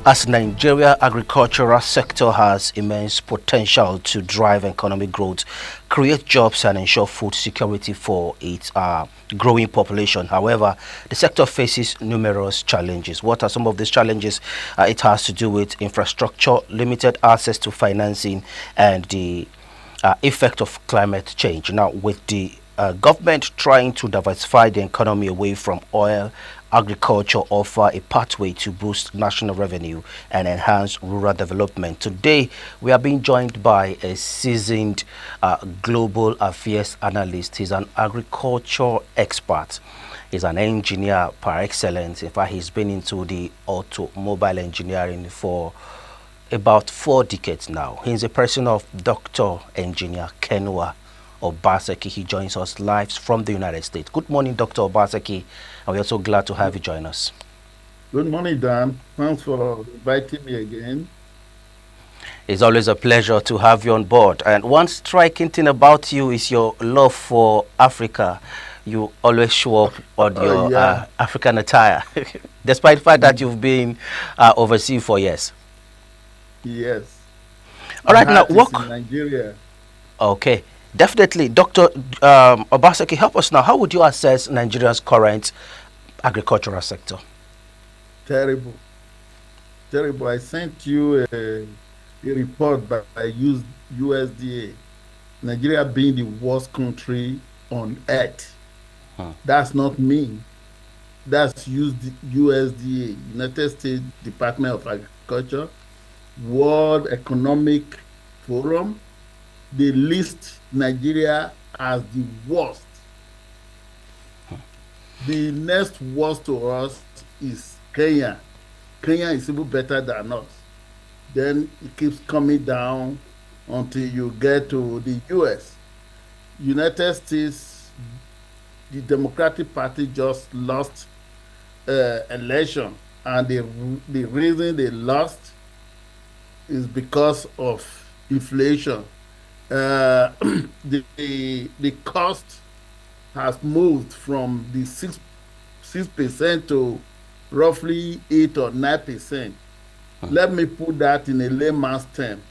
As Nigeria agricultural sector has immense potential to drive economic growth, create jobs and ensure food security for its growing population. However, the sector faces numerous challenges. What are some of these challenges? It has to do with infrastructure, limited access to financing, and the effect of climate change. Now, with the government trying to diversify the economy away from oil, agriculture offer a pathway to boost national revenue and enhance rural development. Today, we are being joined by a seasoned global affairs analyst. He's an agriculture expert. He's an engineer par excellence. In fact, he's been into the automobile engineering for about 4 decades now. He's a person of Dr. Engineer Kenwa Obaseki. He joins us live from the United States. Good morning, Dr. Obaseki, and we're so glad to have you join us. Good morning, Dan. Thanks for inviting me again. It's always a pleasure to have you on board. And one striking thing about you is your love for Africa. You always show up on your Yeah. African attire, despite the fact that you've been overseas for years. Yes. All My right, now, heart is what? in Nigeria. Okay, definitely. Dr. Obaseki, help us now. How would you assess Nigeria's current agricultural sector? Terrible. Terrible. I sent you a report by USDA. Nigeria being the worst country on earth. Hmm. That's not me. That's USDA, United States Department of Agriculture, World Economic Forum. They list Nigeria as the worst. The next worst to us is Kenya. Kenya is even better than us. Then it keeps coming down until you get to the US. United States, the Democratic Party just lost election, and the reason they lost is because of inflation. Uh, the cost has moved from the 6% to roughly 8 or 9%. Let me put that in a layman's term,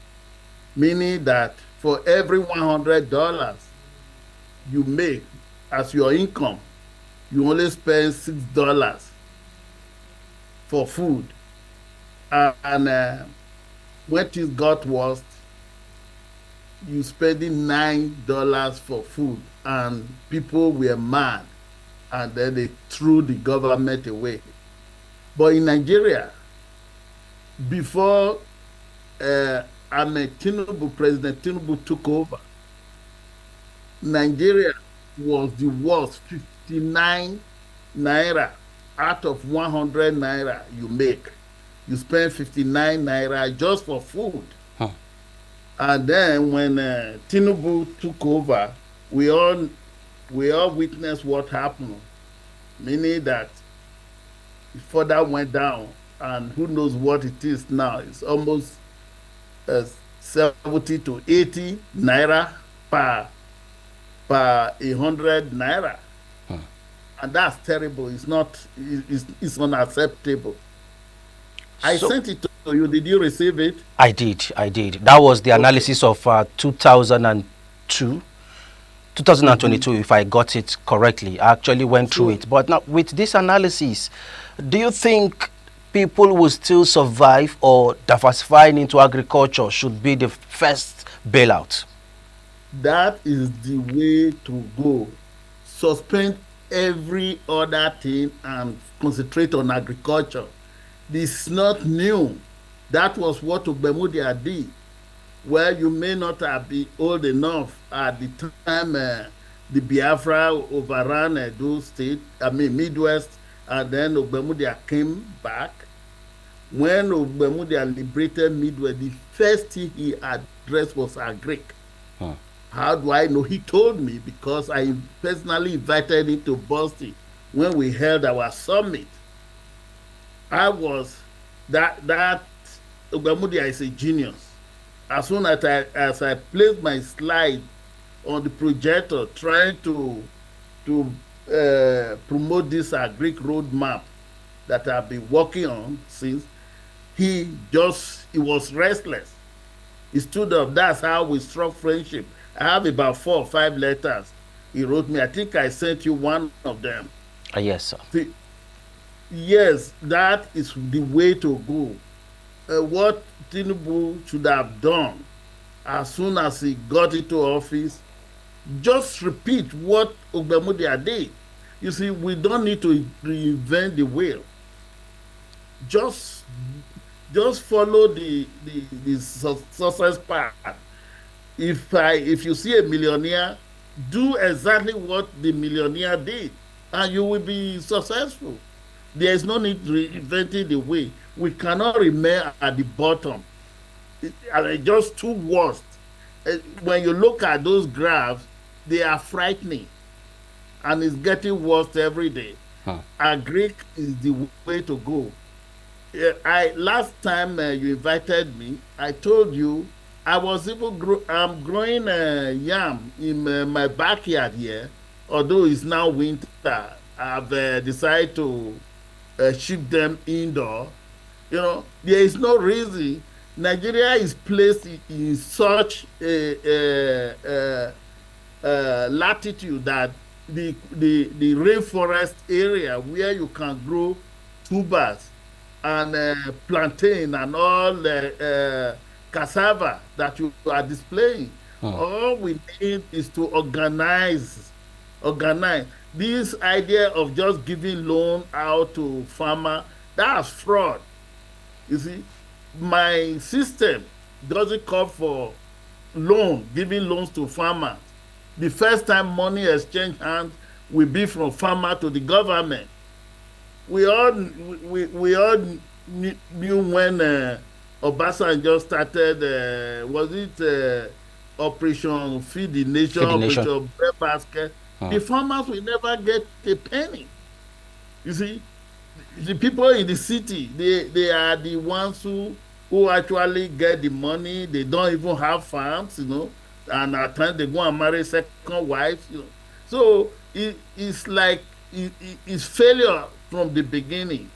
meaning that for every $100 you make as your income, you only spend $6 for food. And when things got worse, you spending $9 for food, and people were mad, and then they threw the government away. But in Nigeria, before President Tinubu took over, Nigeria was the worst. 59 naira out of 100 naira you make, you spend 59 naira just for food. Huh. And then when Tinubu took over, we all witnessed what happened, meaning that it further went down, and who knows what it is now. It's almost uh, 70 to 80 naira per 100 naira. Huh. And that's terrible. It's not, it's unacceptable. I So, sent it to you. Did you receive it? I did. That was the Okay. analysis of 2002, Mm-hmm. 2022, if I got it correctly. I actually went through So it. But now, with this analysis, do you think people will still survive, or diversifying into agriculture should be the first bailout? that is the way to go. Suspend every other thing and concentrate on agriculture. This is not new. That was what Ogbemudia did. Well, you may not have been old enough at the time the Biafra overran Edo State, I mean Midwest, and then Ogbemudia came back. When Ogbemudia liberated Midwest, the first thing he addressed was agric. Huh. How do I know? He told me because I personally invited him to Boston when we held our summit. I was that Ogbemudia is a genius. As soon as I placed my slide on the projector trying to promote this Greek roadmap that I've been working on since, He was restless. He stood up. That's how we struck friendship. I have about 4 or 5 letters he wrote me. I think I sent you one of them. Yes, sir. See, yes, that is the way to go. What Tinubu should have done as soon as he got into office, just repeat what Ogbemudia did. You see, we don't need to reinvent the wheel. Just just follow the success path. If you see a millionaire, do exactly what the millionaire did, and you will be successful. There is no need reinventing the way. We cannot remain at the bottom. Just too worst. When you look at those graphs, they are frightening, and it's getting worse every day. Hmm. Agric is the way to go. I last time you invited me, I told you I was even I'm growing yam in my backyard here. Although it's now winter, I've decided to ship them indoor. There is no reason Nigeria is placed in such latitude that the rainforest area where you can grow tubers and plantain and all the cassava that you are displaying. Hmm. All we need is to organize. This idea of just giving loan out to farmer, that's fraud. You see, my system doesn't call for giving loans to farmers. The first time money exchange hands will be from farmer to the government. We all knew when Obasanjo started. Was it Operation Feed the Nation, Feed the nation. Operation Breadbasket? Hmm. The farmers will never get a penny. You see, the people in the city, they are the ones who actually get the money. They don't even have farms. And at times they go and marry second wives. So it's like it's failure from the beginning.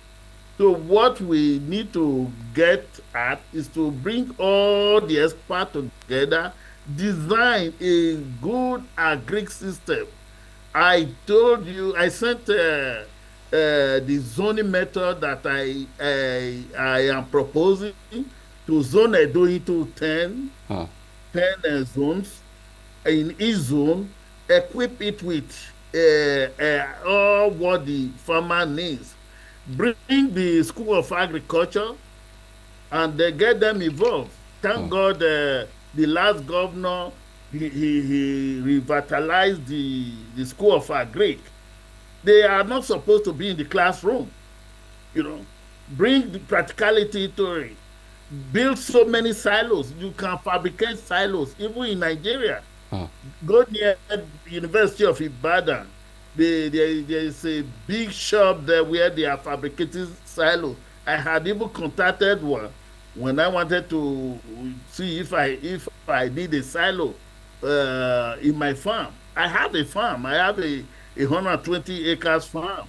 So what we need to get at is to bring all the experts together, design a good agri system. I told you I sent the zoning method that I am proposing to zone Edo into 10, Hmm. 10 zones. In each zone, equip it with all what the farmer needs. Bring the School of Agriculture and get them involved. Thank Hmm. God the last governor, he revitalized the School of Agric. They are not supposed to be in the classroom. you know, Bring the practicality to it. Build so many silos. You can fabricate silos, even in Nigeria. Hmm. Go near the University of Ibadan. There is a big shop there where they are fabricating silos. I had even contacted one when I wanted to see if I need a silo in my farm. I have a farm. I have a 120 acres farm.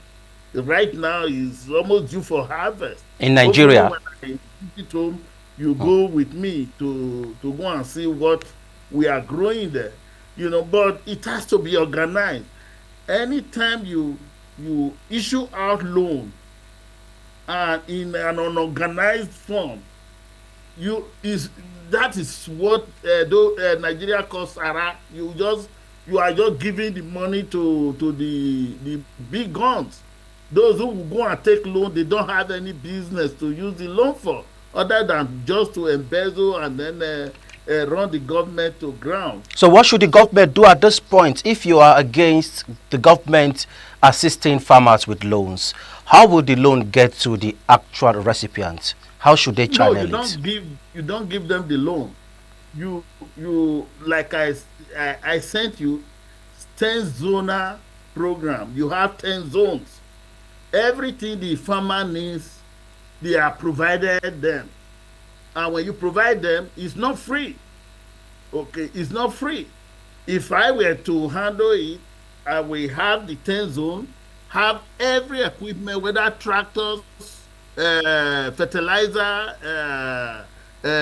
Right now is almost due for harvest. In Hopefully, Nigeria. when I visit home, you Hmm. go with me to go and see what we are growing there. But it has to be organized. Anytime you issue out loan and in an unorganized form, you is that is what Nigeria calls Sara. You are just giving the money to the big guns. Those who will go and take loan, they don't have any business to use the loan for, other than just to embezzle and then run the government to ground. So what should the So government do at this point if you are against the government assisting farmers with loans? How will the loan get to the actual recipient? How should they no, channel it? you don't give them the loan. You like I sent you 10 zona program. You have 10 zones. Everything the farmer needs, they are provided them. And when you provide them, it's not free. Okay, it's not free. If I were to handle it, I will have the 10 zone, have every equipment, whether tractors, fertilizer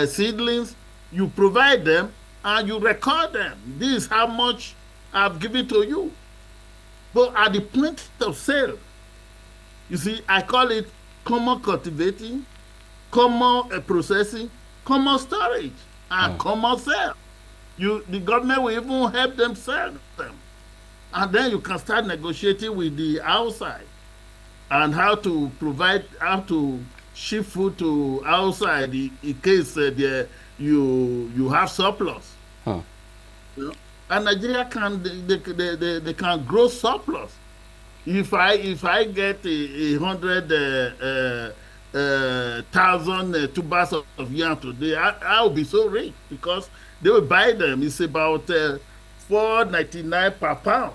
seedlings, you provide them and you record them. This is how much I've given to you. But at the point of sale, you see, I call it common cultivating, common processing, common storage, and common sale. The government will even help them sell them, and then you can start negotiating with the outside and how to ship food to outside in case you have surplus. Hmm. You know? And Nigeria can they can grow surplus. If I get 100,000 tubers of yam today, I will be so rich because they will buy them. It's about 4.99 per pound.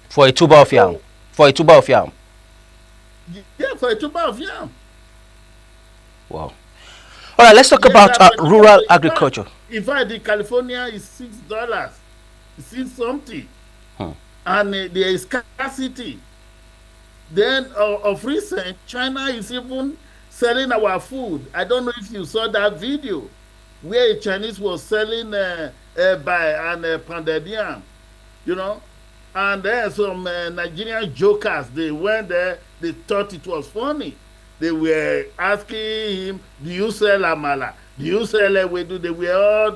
For a tuber of yam. So For a tuber of yam. yeah, for a tuber of yam. Wow. All right, let's talk Yes, about that's for a tuber. rural So agriculture. in fact, the California is $6, six something, Hmm. and there is scarcity. Then of recent, China is even selling our food. I don't know if you saw that video where a Chinese was selling by an pounded yam, you know. And then some Nigerian jokers, they went there, they thought it was funny. They were asking him, do you sell amala? Do you sell ewedu? They were all,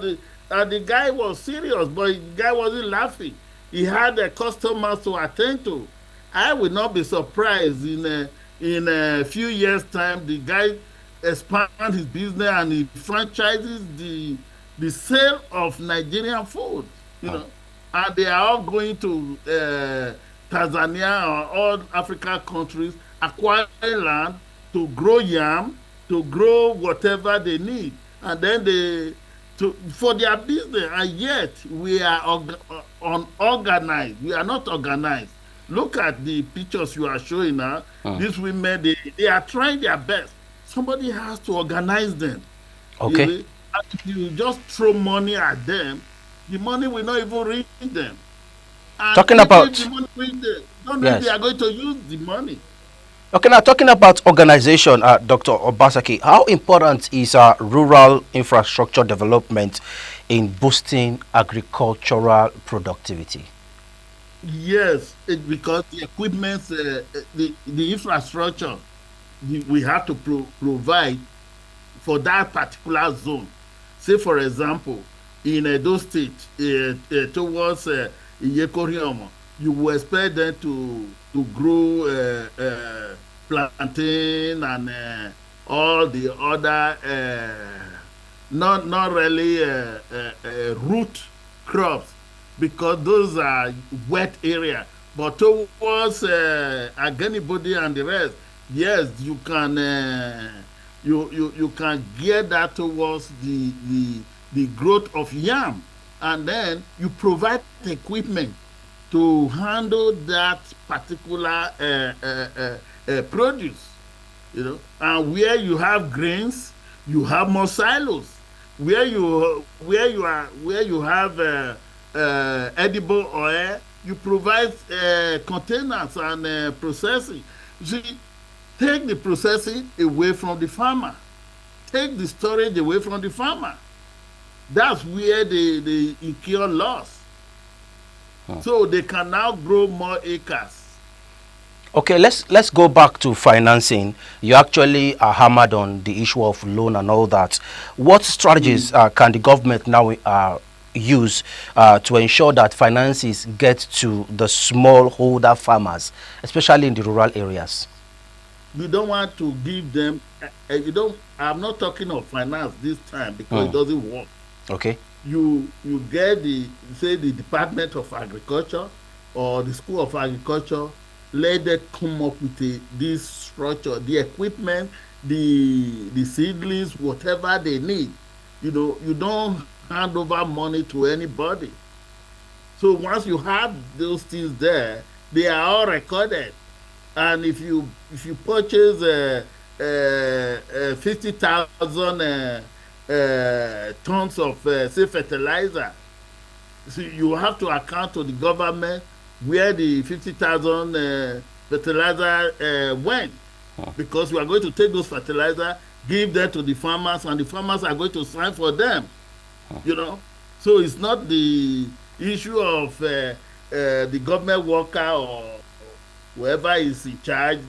and the guy was serious, but the guy wasn't laughing. He had customers to attend to. I will not be surprised in a few years' time, the guy expand his business and he franchises the sale of Nigerian food, you Hmm. know, and they are all going to Tanzania or all African countries, acquiring land to grow yam, to grow whatever they need, and then they to for their business. And yet we are unorganized. We are not organized. Look at the pictures you are showing now. Hmm. These women, they are trying their best. Somebody has to organize them. You Okay. see? And if you just throw money at them, the money will not even reach them. And Talking even if the about money reach them, don't know if they yes. are going to use the money. Okay, now talking about organization, Dr. Obasaki, how important is rural infrastructure development in boosting agricultural productivity? Yes, because the equipment, the infrastructure we have to provide for that particular zone. Say, for example, in Edo State, towards Iyekoriomo, you will expect them to grow plantain and all the other not really root crops because those are wet area. But towards Aganibodi and the rest, yes, you can you can gear that towards the growth of yam, and then you provide equipment to handle that particular produce, you know. And where you have grains, you have more silos. Where you have edible oil, you provide containers and processing. You see, take the processing away from the farmer, take the storage away from the farmer. That's where they incur loss. Hmm. So they can now grow more acres. Okay, let's go back to financing. You actually are hammered on the issue of loan and all that. What strategies Mm. can the government now use to ensure that finances get to the smallholder farmers, especially in the rural areas? You don't want to give them. You don't. I'm not talking of finance this time because it Hmm. doesn't work. Okay. You get the Department of Agriculture or the School of Agriculture, let them come up with this structure, the equipment, the seedlings, whatever they need. You know, you don't hand over money to anybody. So once you have those things there, they are all recorded. And if you purchase 50,000 tons of say fertilizer, so you have to account to the government where the 50,000 fertilizer went. because we are going to take those fertilizer, give them to the farmers, and the farmers are going to sign for them. You know, so it's not the issue of the government worker or whoever is in charge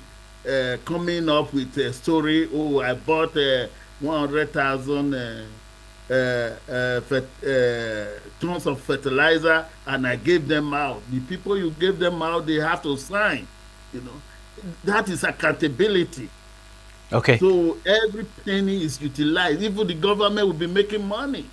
coming up with a story. Oh, I bought 100,000 tons of fertilizer and I gave them out. The people you gave them out, they have to sign. You know, that is accountability. Okay. So every penny is utilized. Even the government will be making money.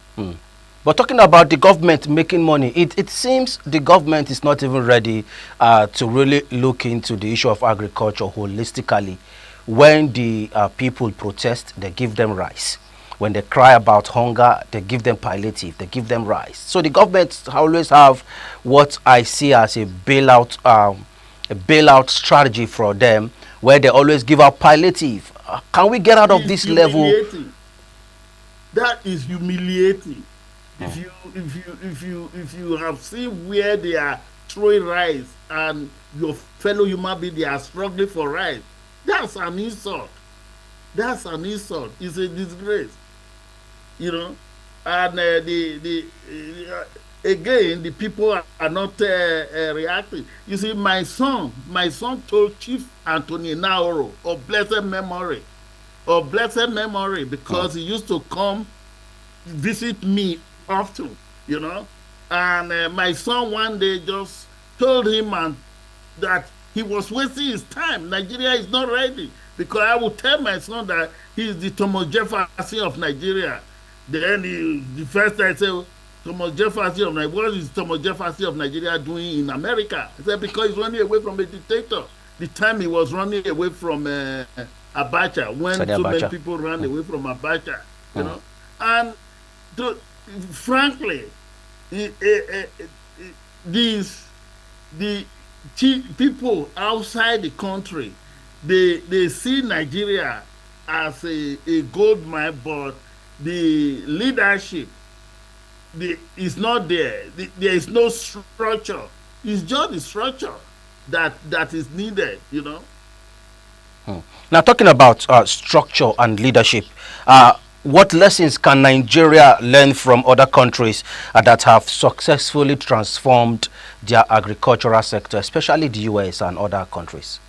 But talking about the government making money, it seems the government is not even ready to really look into the issue of agriculture holistically. When the people protest, they give them rice. When they cry about hunger, they give them palliative, they give them rice. So the government always have what I see as a bailout strategy for them, where they always give out palliative. Can we get out of It's this level? humiliating. That is humiliating. Hmm. If you have seen where they are throwing rice and your fellow human being they are struggling for rice, that's an insult. That's an insult. It's a disgrace. You know, and again the people are not reacting. You see, my son told Chief Anthony Naoro of blessed memory, because he used to come visit me often, you know. And my son one day just told him that he was wasting his time. Nigeria is not ready, because I would tell my son that he is the Thomas Jefferson of Nigeria. Then the first time I said, Thomas Jefferson of Nigeria, what is Thomas Jefferson of Nigeria doing in America? I said, because he's running away from a dictator. The time he was running away from Abacha, when Sadi so many Abacha. people ran away from Abacha, you know. And to, frankly, these the people outside the country, they see Nigeria as a gold mine, but the leadership is not there. There is no structure. It's just the structure that is needed, you know. Now, talking about structure and leadership, what lessons can Nigeria learn from other countries that have successfully transformed their agricultural sector, especially the US and other countries?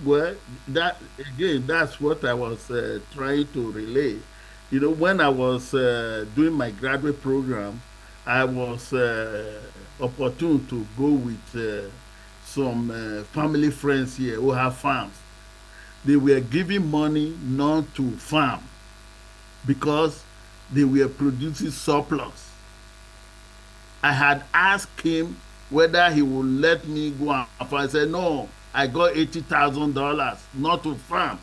Well, that again, that's what I was trying to relay. You know, when I was doing my graduate program, I was opportune to go with some family friends here who have farms. They were giving money not to farm because they were producing surplus. I had asked him whether he would let me go and farm. I said, no, I got $80,000 not to farm,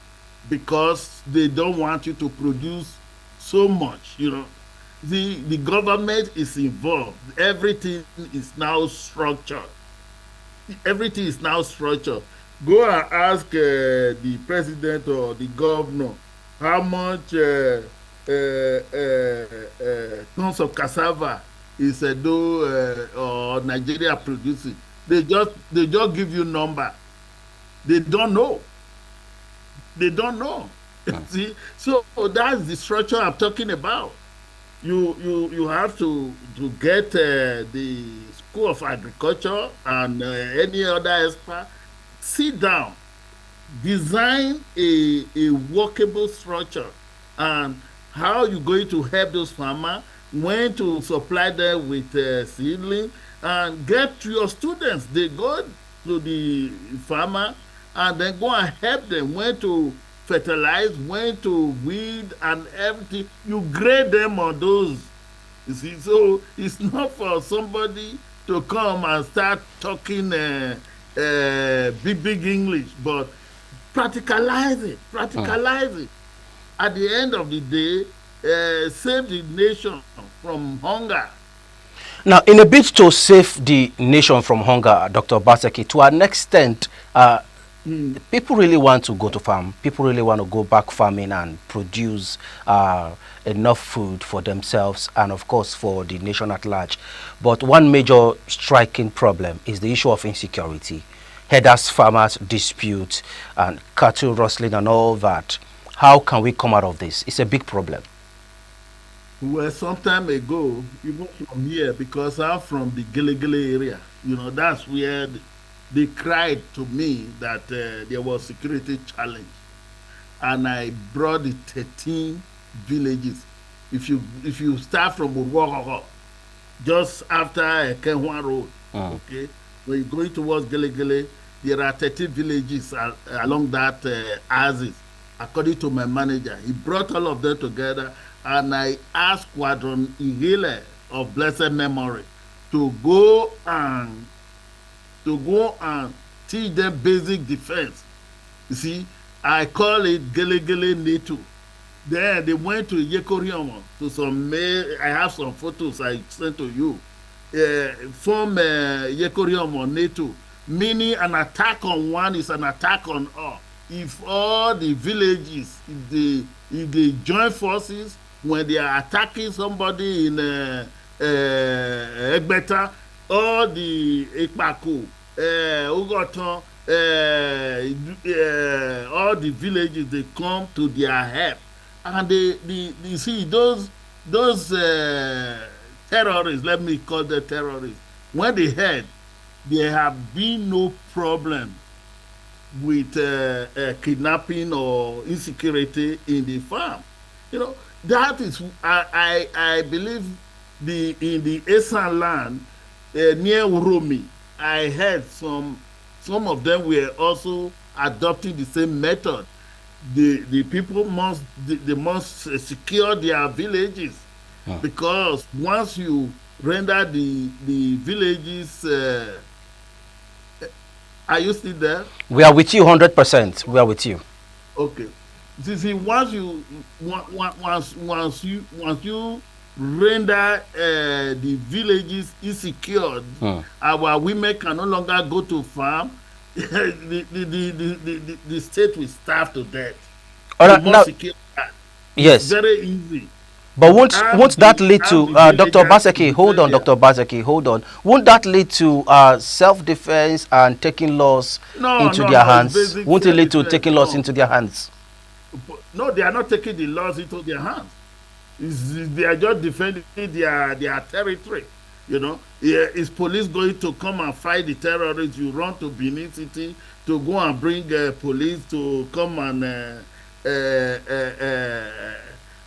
because they don't want you to produce so much, you know. The government is involved. Everything is now structured. Everything is now structured. Go and ask the president or the governor how much tons of cassava is Edo or Nigeria producing. They just give you number. They don't know. They don't know. See, so that's the structure I'm talking about. You have to get the School of Agriculture and any other expert, sit down, design a workable structure, and how you going to help those farmers, when to supply them with seedling, and get your students. They go to the farmer and then go and help them when to fertilize, when to weed, and everything. You grade them on those. You see, so it's not for somebody to come and start talking big English, but practicalize it. Practicalize it. At the end of the day, save the nation from hunger. Now, in a bid to save the nation from hunger, Dr. Baseki, to an extent, people really want to go to farm. People really want to go back farming and produce enough food for themselves and, of course, for the nation at large. But one major striking problem is the issue of insecurity. herders farmers dispute and cattle rustling and all that. How can we come out of this? It's a big problem. Well, some time ago, even from here, because I'm from the Gele area, that's where they cried to me that there was security challenge, and I brought the 13 villages. If you start from Urwogogo, just after Kenwan Road, Mm. okay, when you're going towards Gele, there are 13 villages along that axis. According to my manager, he brought all of them together, and I asked Quadron Igile of blessed memory to go and teach them basic defense. You see, I call it Gele Neto. Then they went to Yekorion to some mail. I have some photos I sent to you. From Yekorion NATO, meaning an attack on one is an attack on all. If all the villages, if they join forces when they are attacking somebody in Egbeta, all the Ekpako, Ugoton, all the villages, they come to their help, and they see those terrorists. Let me call them terrorists. When they heard, there have been no problem with kidnapping or insecurity in the farm. That is, I believe, in the Esan land near Uromi, I heard some of them were also adopting the same method. The people must secure their villages, Mm. because once you render the villages, are you still there? We are with you 100%. We are with you. Okay. See, once you render the villages insecure, Mm. our women can no longer go to farm. The state will starve to death. All You right, must now, secure that. It's yes. very easy. But won't that lead Have to the Dr. villagers to Baseki? Hold defend on, their. Dr. Baseki, hold on. Won't that lead to self-defense and taking laws No, into no, their no. It's hands? basic Won't it lead to self-defense. taking laws No, into their hands? no, they are not taking the laws into their hands. They are just defending their territory. Yeah, is police going to come and fight the terrorists? You run to Benin City to go and bring police to come and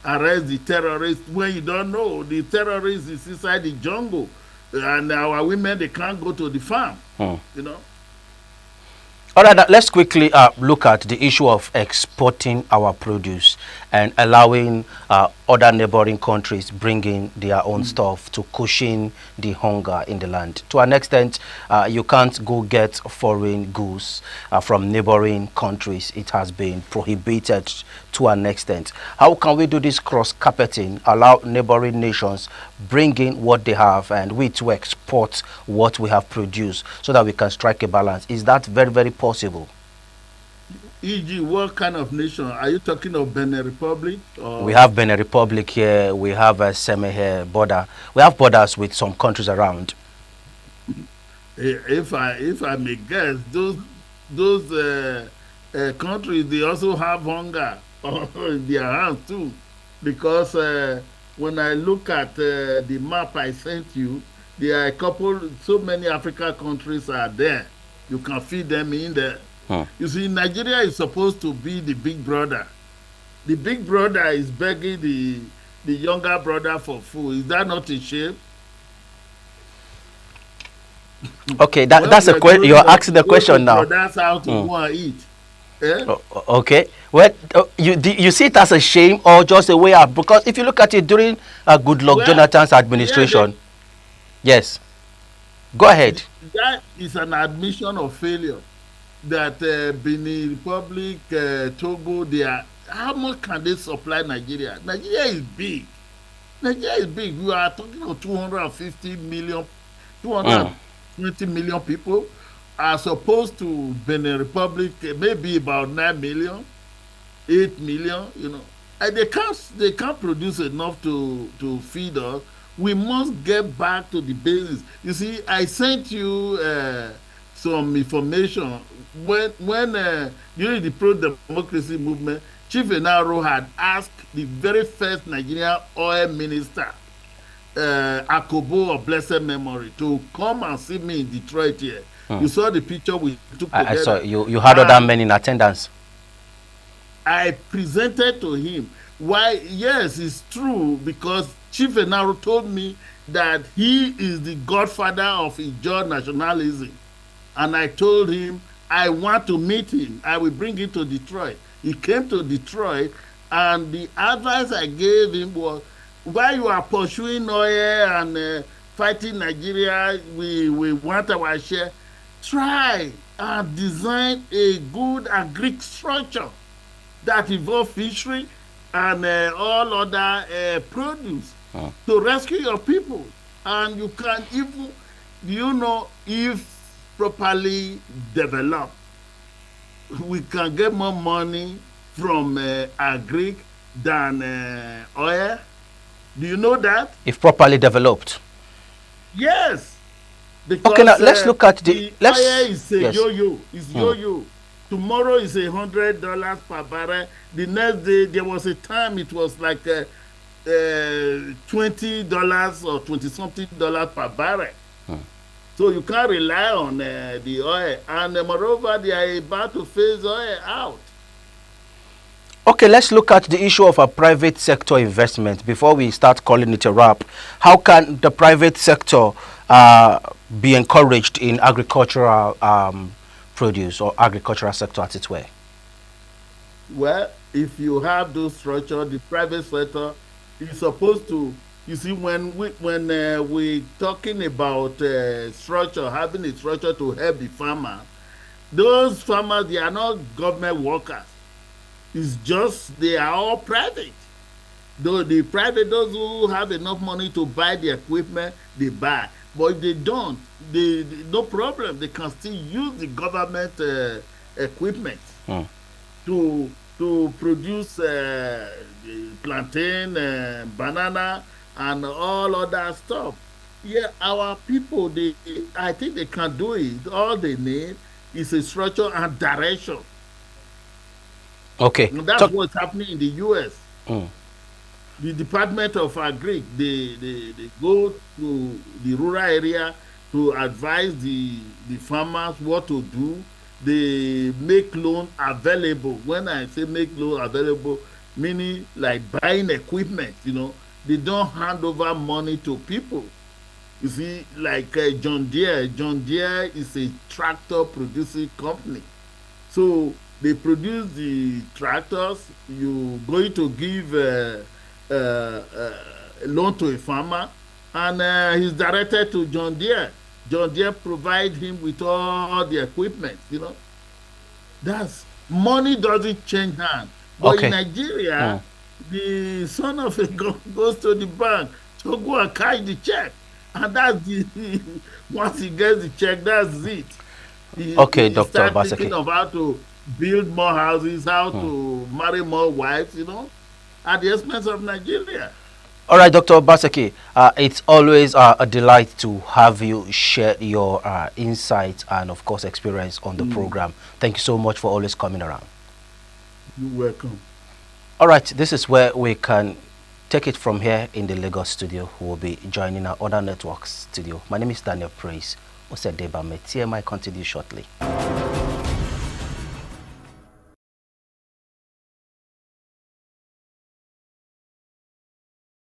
arrest the terrorists when you don't know the terrorists is inside the jungle, and our women, they can't go to the farm. Hmm. You know. All right, let's quickly look at the issue of exporting our produce and allowing other neighboring countries bringing their own stuff to cushion the hunger in the land. To an extent, you can't go get foreign goods from neighboring countries. It has been prohibited to an extent. How can we do this cross-carpeting, allow neighboring nations bring in what they have and we to export what we have produced so that we can strike a balance? Is that very, very possible? E.g., what kind of nation are you talking of? Benin Republic We or have Benin Republic here, we have a semi border. We have borders with some countries around. if I may guess, those countries, they also have hunger in their hands too, because when I look at the map I sent you, there are so many African countries are there. You can feed them in there. Hmm. You see, Nigeria is supposed to be the big brother. The big brother is begging the younger brother for food. Is that not a shame? Okay, When that's we a are question. growing You're up, asking we the go to question now. brothers' house to Hmm. go and eat. Eh? Okay. Well, you see it as a shame or just a way out? Because if you look at it during Goodluck Well, Jonathan's yeah, administration, yes. Go ahead. that is an admission of failure. That Benin Republic, Togo, they are. How much can they supply Nigeria? Nigeria is big. Nigeria is big. We are talking of 250 million, Mm. 220 million people, as opposed to Benin Republic, maybe about 9 million, 8 million. And they can't produce enough to feed us. We must get back to the basics. You see, I sent you some information. When during the pro-democracy movement, Chief Enaro had asked the very first Nigerian oil minister, Akobo of blessed memory, to come and see me in Detroit here. You saw the picture we took together. I saw you had other men in attendance. I presented to him why, yes, it's true, because Chief Enaro told me that he is the godfather of Ijaw nationalism. And I told him I want to meet him. I will bring him to Detroit. He came to Detroit, and the advice I gave him was, while you are pursuing oil and fighting Nigeria, we want our share, try and design a good agric structure that involves fishery and all other produce to rescue your people. And you can even, if properly developed, we can get more money from agric than oil. Do you know that? If properly developed. Yes. Because, okay, now let's look at the oil is a yo-yo. It's yo-yo. Tomorrow is $100 per barrel. The next day, there was a time it was like $20 or 20-something per barrel. So you can't rely on the oil. And moreover, they are about to phase oil out. Okay, let's look at the issue of a private sector investment before we start calling it a wrap. How can the private sector be encouraged in agricultural produce or agricultural sector at its way? Well, if you have those structures, the private sector is supposed to, you see, when we're talking about structure, having a structure to help the farmer, those farmers, they are not government workers. It's just they are all private. Though the private, those who have enough money to buy the equipment, they buy. But if they don't, no problem. They can still use the government equipment to produce plantain, banana, and all other stuff. Yeah, our people, I think they can do it. All they need is a structure and direction. Okay. And that's what's happening in the U.S. The Department of Agric, they go to the rural area to advise the farmers what to do. They make loan available. When I say make loan available, meaning like buying equipment, they don't hand over money to people. You see, like John Deere. John Deere is a tractor producing company. So they produce the tractors. You're going to give a loan to a farmer, and he's directed to John Deere. John Deere provides him with all the equipment. That's money doesn't change hands. But in Nigeria, the son of a goes to the bank to go and cash the check, and that's once he gets the check, that's it. He Dr. Obaseki. Thinking of how to build more houses, how to marry more wives, at the expense of Nigeria. All right, Dr. Obaseki, it's always a delight to have you share your insights and, of course, experience on the program. Thank you so much for always coming around. You're welcome. All right, this is where we can take it from here in the Lagos studio. We will be joining our other networks studio. My name is Daniel Praise. Osedeba, TMI continue shortly.